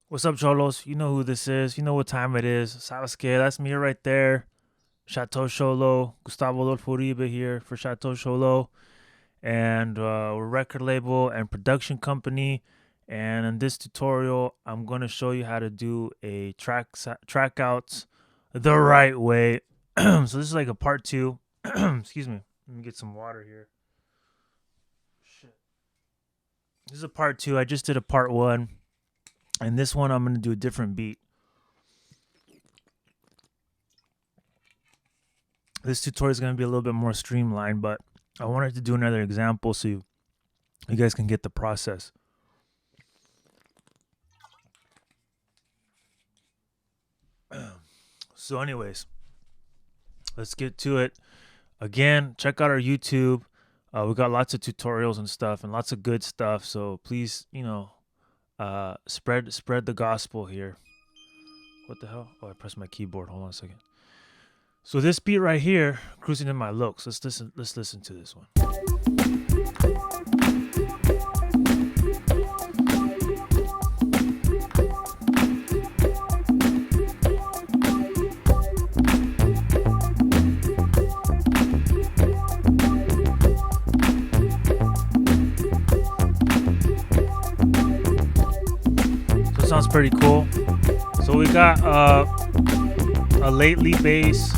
What's up, Cholos? You know who this is. You know what time it is. Sabes que? That's me right there. Chateau Cholo. Gustavo Uribe here for Chateau Cholo. And we're a record label and production company. And in this tutorial, I'm going to show you how to do a track outs the right way. So this is like a part 2. Excuse me. Let me get some water here. Shit. This is a part 2. I just did a part 1. And this one, I'm going to do a different beat. This tutorial is going to be a little bit more streamlined, but I wanted to do another example so you guys can get the process. So anyways, let's get to it. Again, check out our YouTube. We got lots of tutorials and stuff and lots of good stuff. So please, spread the gospel here. What the hell? Oh, I pressed my keyboard. Hold on a second. So this beat right here, Cruising in My Locs. Let's listen to this one. So it sounds pretty cool. So we got a lately bass.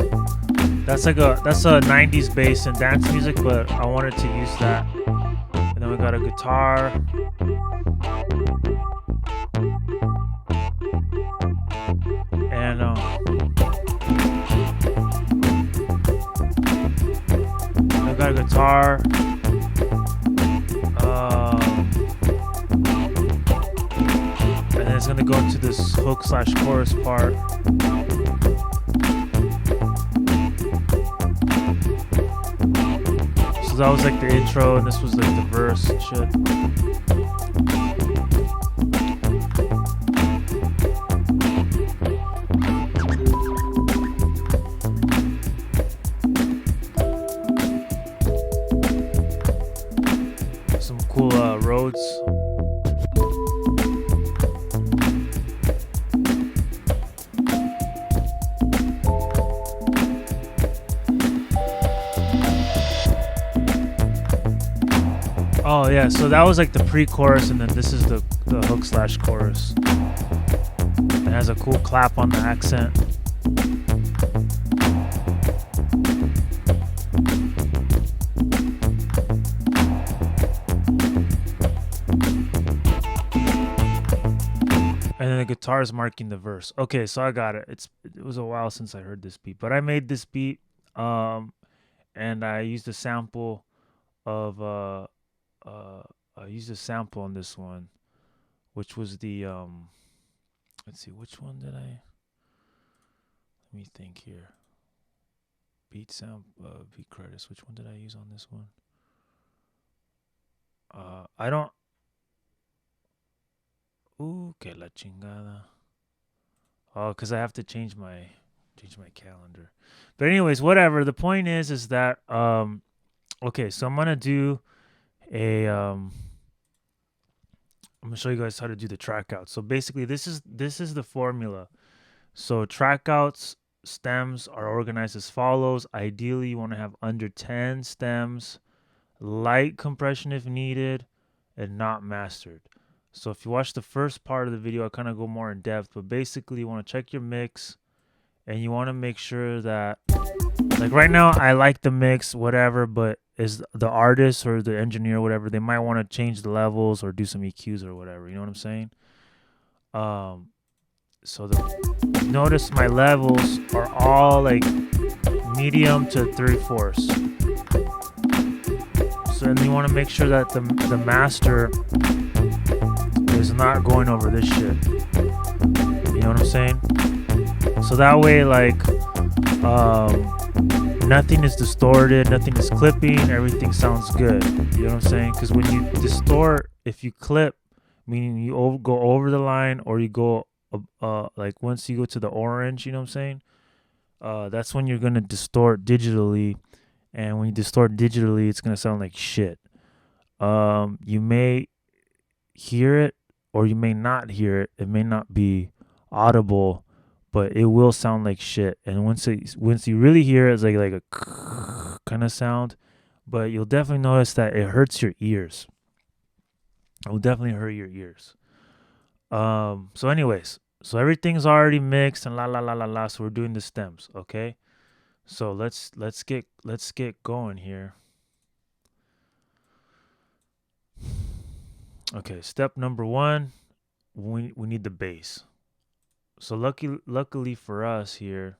That's a 90s bass in dance music, but I wanted to use that. And then we got a guitar. And I got a guitar. And then it's gonna go into this hook/chorus part. So that was like the intro, and this was like the verse and shit. Some cool roads. Oh yeah, so that was like the pre-chorus, and then this is the hook/chorus. It has a cool clap on the accent. And then the guitar is marking the verse. Okay, so I got it. It was a while since I heard this beat, but I made this beat, and I used a sample of I used a sample on this one, which was the let's see, which one did I? Let me think here. Beat credits. Which one did I use on this one? I don't. Ooh, que la chingada. Oh, because I have to change my calendar. But anyways, whatever. The point is that okay, so I'm gonna do I'm gonna show you guys how to do the track out. So basically, this is the formula. So track outs stems are organized as follows. Ideally, you want to have under 10 stems, light compression if needed, and not mastered. So if you watch the first part of the video, I kind of go more in depth, but basically you want to check your mix and you want to make sure that, like right now, I like the mix, whatever, but is the artist or the engineer or whatever, they might want to change the levels or do some EQs or whatever. You know what I'm saying? So notice my levels are all like medium to 3/4. So then you want to make sure that the master is not going over this shit. You know what I'm saying? So that way, like, nothing is distorted, nothing is clipping, everything sounds good. You know what I'm saying? Because when you distort, if you clip, meaning you go over the line, or you go like once you go to the orange, you know what I'm saying? That's when you're gonna distort digitally, and when you distort digitally, it's gonna sound like shit. You may hear it or you may not hear it. It may not be audible, but it will sound like shit. And once you really hear it, it's like a kind of sound. But you'll definitely notice that it hurts your ears. It will definitely hurt your ears. So anyways, so everything's already mixed and la la la la la. So we're doing the stems, okay? So let's get going here. Okay, step number 1, we need the bass. So luckily for us here,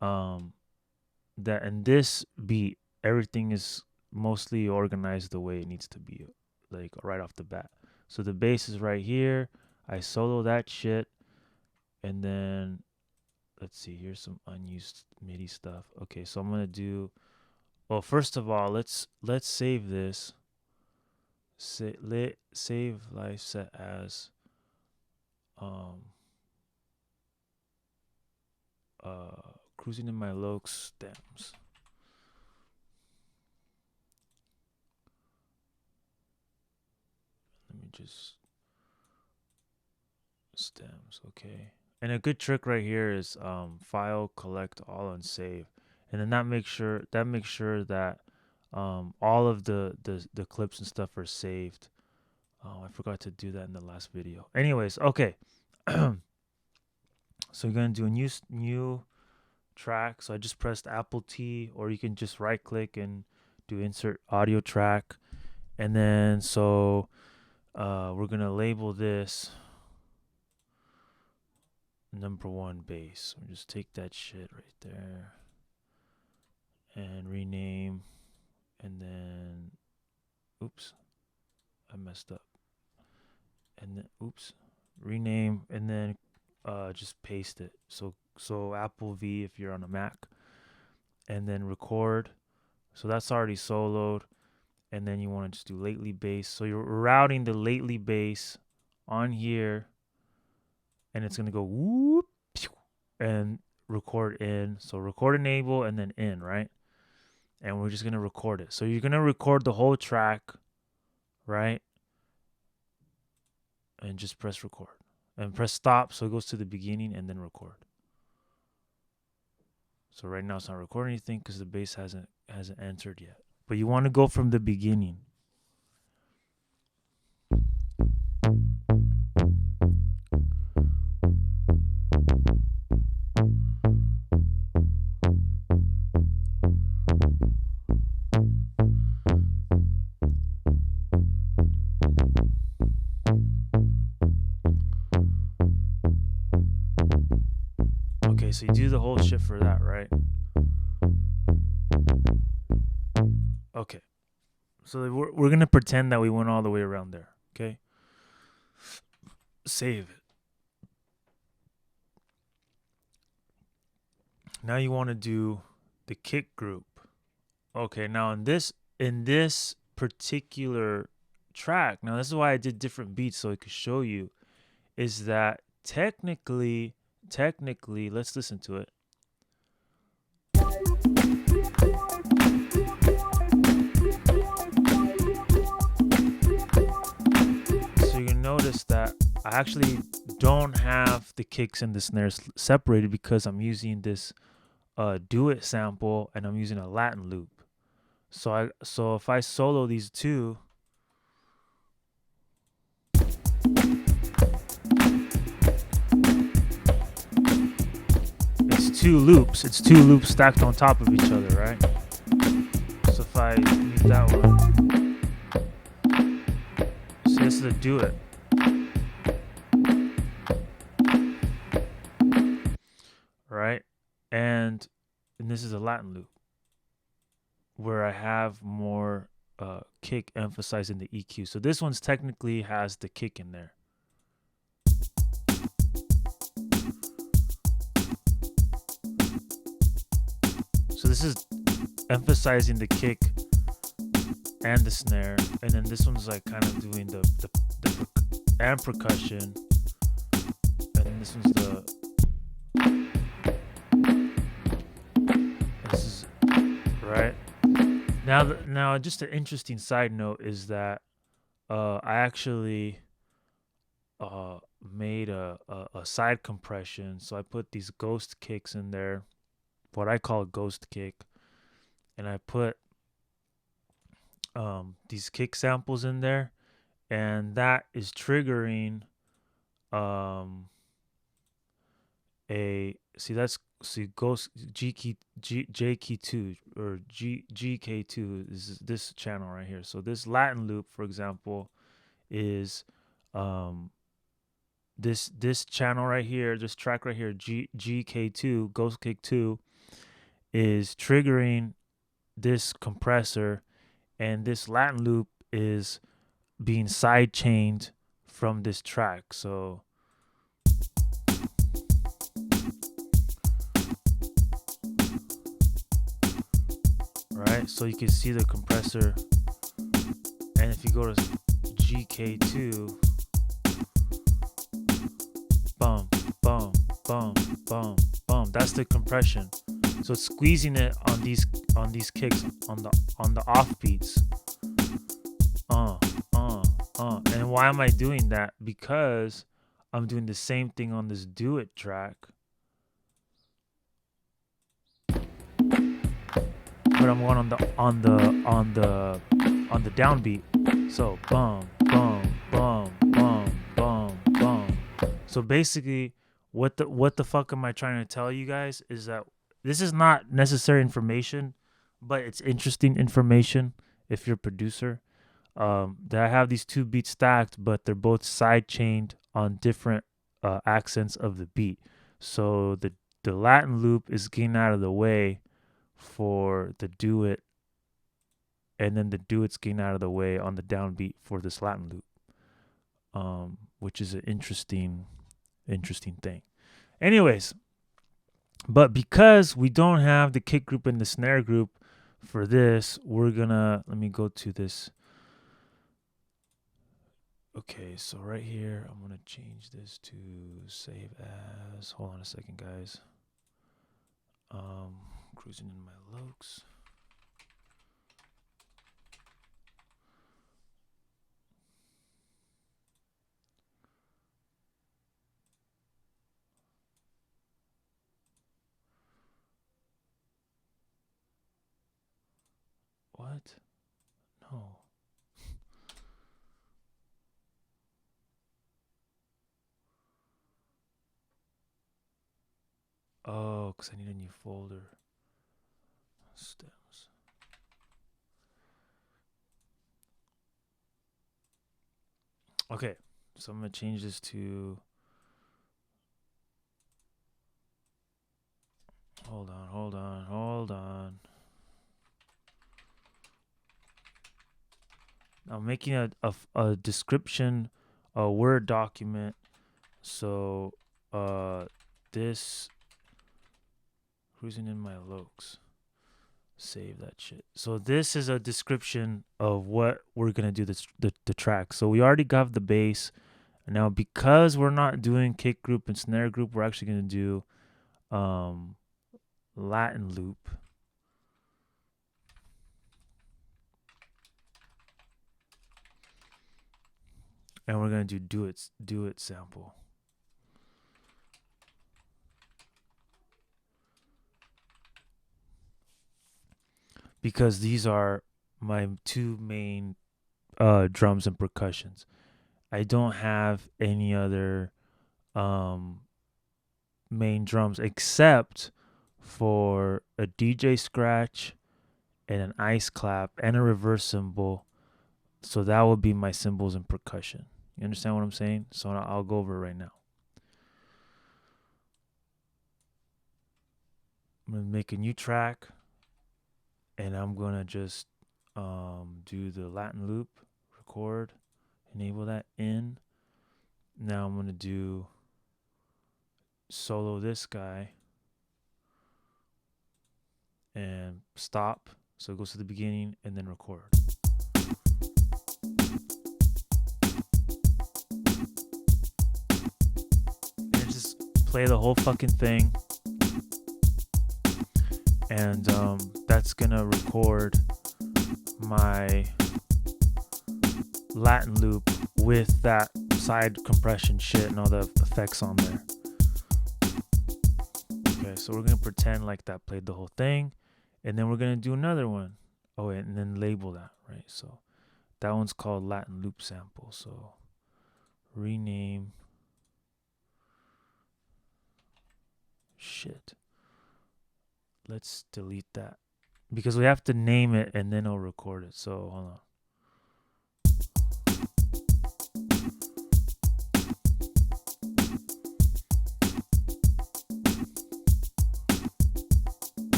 that in this beat everything is mostly organized the way it needs to be, like right off the bat. So the bass is right here. I solo that shit, and then let's see. Here's some unused MIDI stuff. Okay, so I'm gonna do. Well, first of all, let's save this. Save live set as cruising in my Locs stems. Let me just stems, okay. And a good trick right here is file, collect all, and save. And then that makes sure that all of the clips and stuff are saved. Oh, I forgot to do that in the last video. Anyways, okay. So you're gonna do a new track. So I just pressed Apple T, or you can just right click and do insert audio track. And then so we're gonna label this number 1 bass. We'll just take that shit right there and rename, and then oops, I messed up. And then oops, rename, and then just paste it. So Apple V if you're on a Mac, and then record. So that's already soloed, and then you want to just do lately bass. So you're routing the lately bass on here, and it's gonna go whoop and record in. So record enable and then in, right? And we're just gonna record it. So you're gonna record the whole track, right? And just press record and press stop so it goes to the beginning and then record. So right now it's not recording anything because the bass hasn't entered yet. But you want to go from the beginning. Okay, so you do the whole shit for that, right? Okay. So we're going to pretend that we went all the way around there, okay? Save it. Now you want to do the kick group. Okay, now in this particular track, now this is why I did different beats so I could show you, is that technically, let's listen to it. So you notice that I actually don't have the kicks and the snares separated because I'm using this do it sample and I'm using a Latin loop. So if I solo these two, it's two loops stacked on top of each other, right? So if I use that one, so this is a do it. Right? And this is a Latin loop where I have more kick emphasizing the EQ. So this one's technically has the kick in there. So this is emphasizing the kick and the snare, and then this one's like kind of doing the and percussion, and then this one's this is right. Now just an interesting side note is that I actually made a side compression. So I put these ghost kicks in there, what I call a ghost kick, and I put these kick samples in there, and that is triggering um a see ghost G key J key 2 or GK2 is this channel right here. So this Latin loop, for example, is this channel right here, this track right here, GK2 Ghost Kick 2, is triggering this compressor, and this Latin loop is being side chained from this track. So right, so you can see the compressor, and if you go to GK2, bum bum bum bum bum, that's the compression. So it's squeezing it on these kicks on the off beats. And why am I doing that? Because I'm doing the same thing on this Do It track, but I'm going on the downbeat. So bum bum bum bum bum bum. So basically, what the fuck am I trying to tell you guys is that this is not necessary information, but it's interesting information if you're a producer. That I have these two beats stacked, but they're both side chained on different accents of the beat. So the Latin loop is getting out of the way for the Do It, and then the Do It's getting out of the way on the downbeat for this Latin loop, which is an interesting thing. Anyways, but because we don't have the kick group and the snare group for this, we're gonna, let me go to this. Okay, so right here, I'm gonna change this to save as, hold on a second, guys. Cruising in my Locs. What? No. Oh, because I need a new folder. Stems. Okay, so I'm going to change this to... Hold on. I'm making a description, a Word document. So this Cruising in my Locs. Save that shit. So this is a description of what we're gonna do the track. So we already got the bass. And now because we're not doing kick group and snare group, we're actually gonna do Latin loop. And we're gonna do it sample. Because these are my two main drums and percussions. I don't have any other main drums except for a DJ scratch and an ice clap and a reverse cymbal. So that would be my cymbals and percussion. You understand what I'm saying? So I'll go over it right now. I'm going to make a new track, and I'm going to just do the Latin loop, record, enable that in. Now I'm going to do solo this guy and stop. So it goes to the beginning and then record. And just play the whole fucking thing. And that's gonna record my Latin loop with that side compression shit and all the effects on there. Okay, so we're gonna pretend like that played the whole thing, and then we're gonna do another one. Oh, wait, and then label that, right? So that one's called Latin loop sample. So rename. Shit. Let's delete that because we have to name it and then it'll record it. So hold on.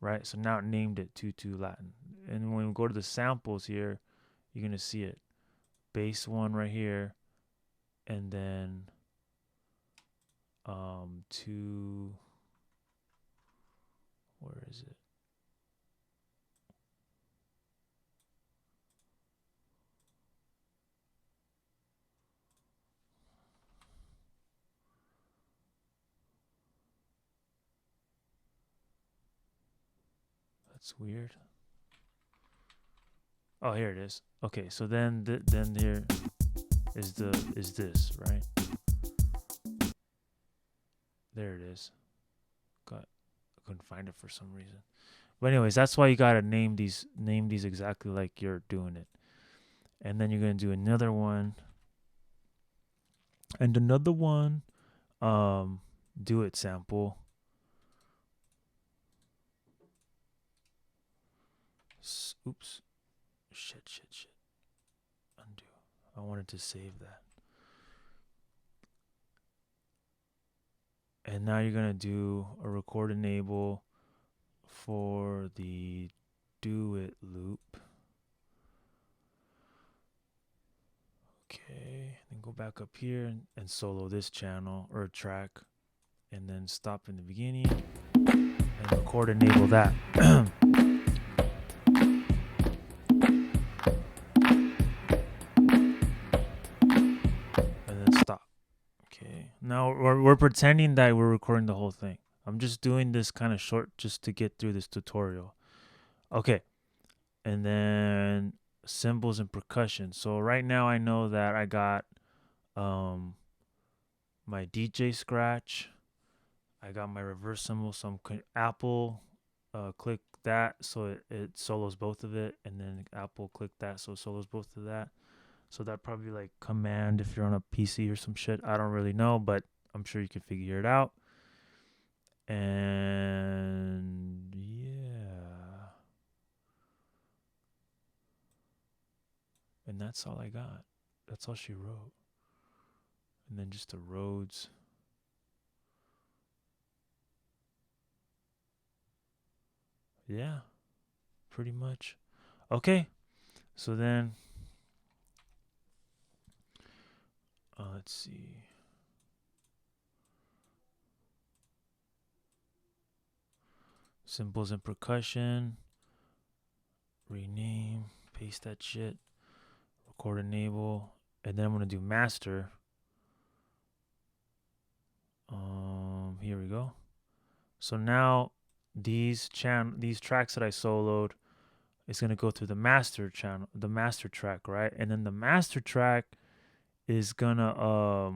Right, so now it named it 2-2 Latin. And when we go to the samples here, you're gonna see it. Bass one right here, and then two. Where is it? That's weird. Oh, here it is. Okay, so then then there is this, right? There it is. I couldn't find it for some reason. But anyways, that's why you gotta name these exactly like you're doing it. And then you're gonna do another one. And another one. Do it sample. Oops. Shit. Undo. I wanted to save that. And now you're gonna do a record enable for the do it loop. Okay, then go back up here and solo this channel or track, and then stop in the beginning and record enable that. And then stop. Okay, now we're pretending that we're recording the whole thing. I'm just doing this kind of short just to get through this tutorial. Okay, and then cymbals and percussion. So right now I know that I got my DJ scratch. I got my reverse cymbal. So I'm Apple click that so it solos both of it, and then Apple click that so it solos both of that. So that probably like command if you're on a PC or some shit. I don't really know, but I'm sure you can figure it out. And yeah. And that's all I got. That's all she wrote. And then just the Rhodes. Yeah, pretty much. Okay. So then, let's see. Cymbals and percussion. Rename. Paste that shit. Record enable. And then I'm going to do master. Here we go. So now these tracks that I soloed is going to go through the master channel, the master track, right? And then the master track is going to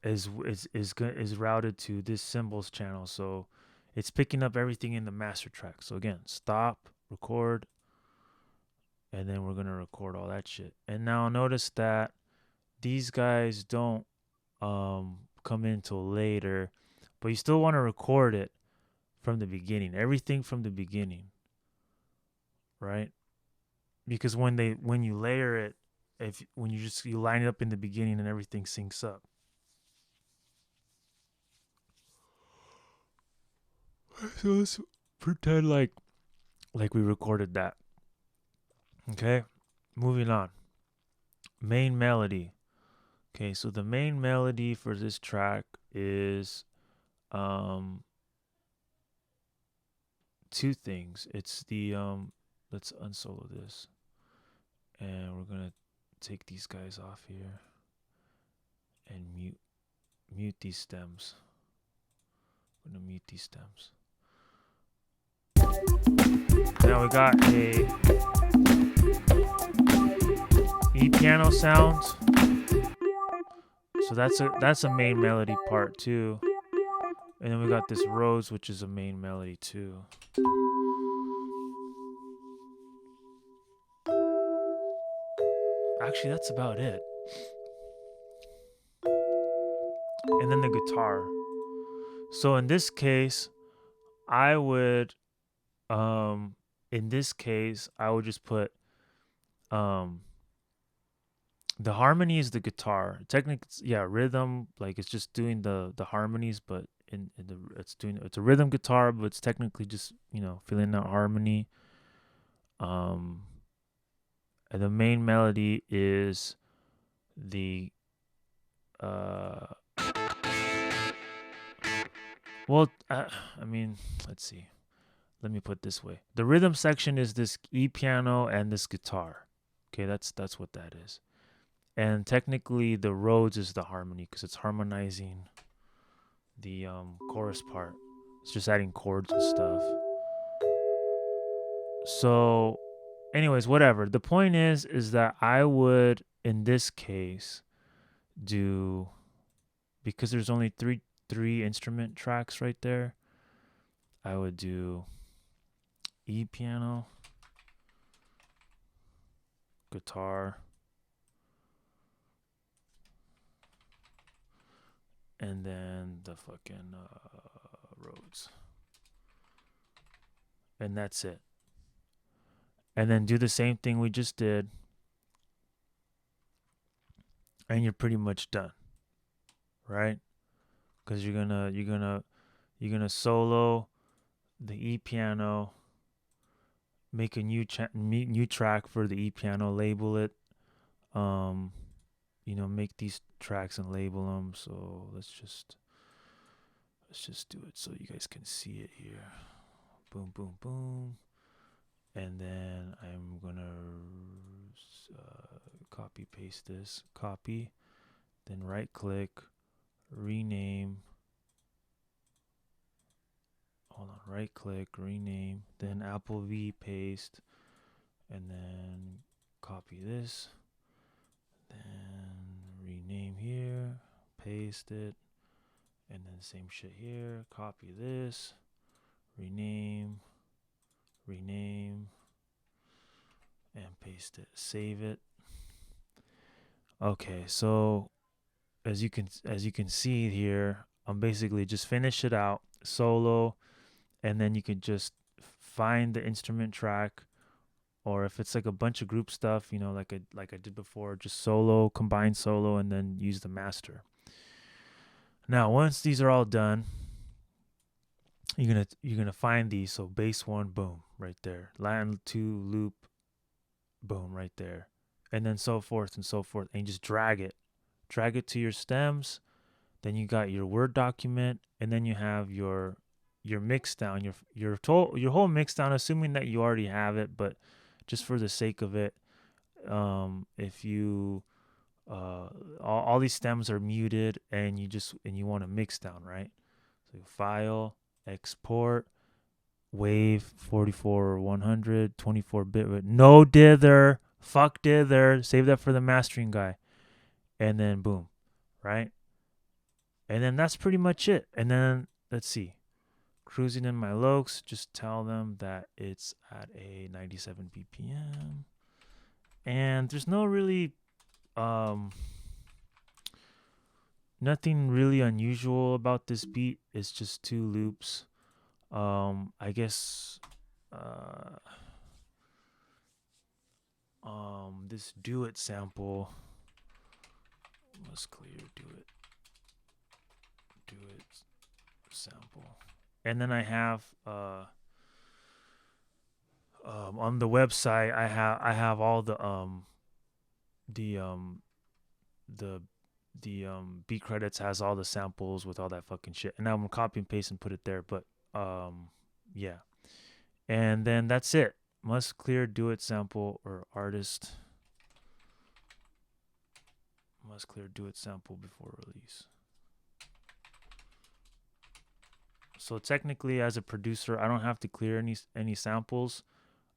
is routed to this cymbals channel. So it's picking up everything in the master track. So again, stop, record, and then we're going to record all that shit. And now notice that these guys don't come in till later, but you still want to record it from the beginning, everything from the beginning, right? Because when you layer it, when you line it up in the beginning and everything syncs up. So let's pretend like we recorded that. Okay, moving on. Main melody. Okay, so the main melody for this track is two things. It's the let's unsolo this, and we're gonna take these guys off here and mute these stems. I'm gonna mute these stems. Now we got a E piano sound. So that's a main melody part too. And then we got this Rose, which is a main melody too. Actually, that's about it. And then the guitar. So in this case, I would just put the harmony is the guitar. Technically, yeah, rhythm, like it's just doing the harmonies, but it's a rhythm guitar, but it's technically just, you know, filling out harmony. And the main melody is the I mean, let's see. Let me put it this way. The rhythm section is this E piano and this guitar. Okay, that's what that is. And technically the Rhodes is the harmony because it's harmonizing the chorus part. It's just adding chords and stuff. So anyways, whatever. The point is that I would in this case do, because there's only three instrument tracks right there, I would do E piano, guitar, and then the fucking Rhodes. And that's it. And then do the same thing we just did. And you're pretty much done. Right? Because you're gonna solo the E piano, make a new track for the E piano, label it, you know, make these tracks and label them. So let's just do it so you guys can see it here. Boom, boom, boom. And then I'm gonna copy paste this, copy, then right click, rename. Hold on, right click, rename, then Apple V paste, and then copy this, then rename here, paste it, and then same shit here, copy this, rename, and paste it, save it. Okay, so as you can see here, I'm basically just finish it out solo, and then you can just find the instrument track, or if it's like a bunch of group stuff, you know, like I did before, just solo, combine solo, and then use the master. Now, once these are all done, you're gonna find these. So bass 1, boom, right there. Line 2, loop, boom, right there, and then so forth and so forth, and you just drag it to your stems. Then you got your Word document, and then you have your mix down, your whole mix down, assuming that you already have it, but just for the sake of it, if you all these stems are muted, and you want to mix down, right? So file, export, wave 44 or 100, 24-bit, no dither, fuck dither, save that for the mastering guy, and then boom, right? And then that's pretty much it. And then let's see, cruising in my Locs, just tell them that it's at a 97 BPM. And there's no really nothing really unusual about this beat. It's just 2 loops. I guess this do it sample was clear, do it sample. And then I have on the website I have all the beat credits has all the samples with all that fucking shit. And now I'm gonna copy and paste and put it there, but yeah. And then that's it. Must clear do it sample, or artist must clear do it sample before release. So technically, as a producer, I don't have to clear any samples,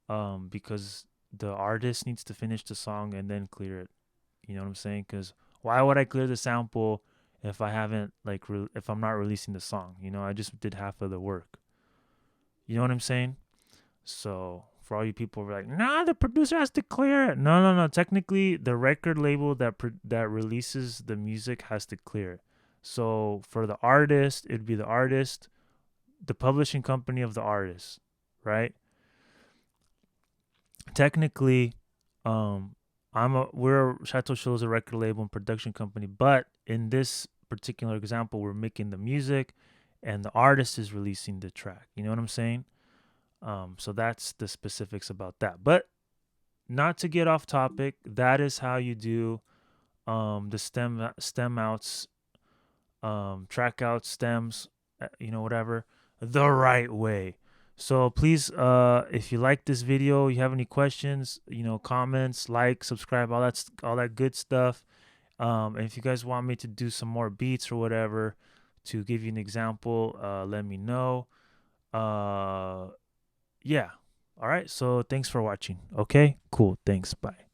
because the artist needs to finish the song and then clear it. You know what I'm saying? Because why would I clear the sample if I haven't if I'm not releasing the song? You know, I just did half of the work. You know what I'm saying? So for all you people who are like, nah, the producer has to clear it. No, no, no. Technically, the record label that releases the music has to clear it. So for the artist, it'd be the artist, the publishing company of the artist, right? Technically, um, we're Chateau Show is a record label and production company, but in this particular example, we're making the music, and the artist is releasing the track. You know what I'm saying? So that's the specifics about that. But not to get off topic, that is how you do the stem outs, track outs, stems, whatever, the right way. So please, if you like this video, you have any questions, comments, like, subscribe, all that good stuff. And if you guys want me to do some more beats or whatever, to give you an example, let me know. Yeah. All right. So thanks for watching. Okay. Cool. Thanks. Bye.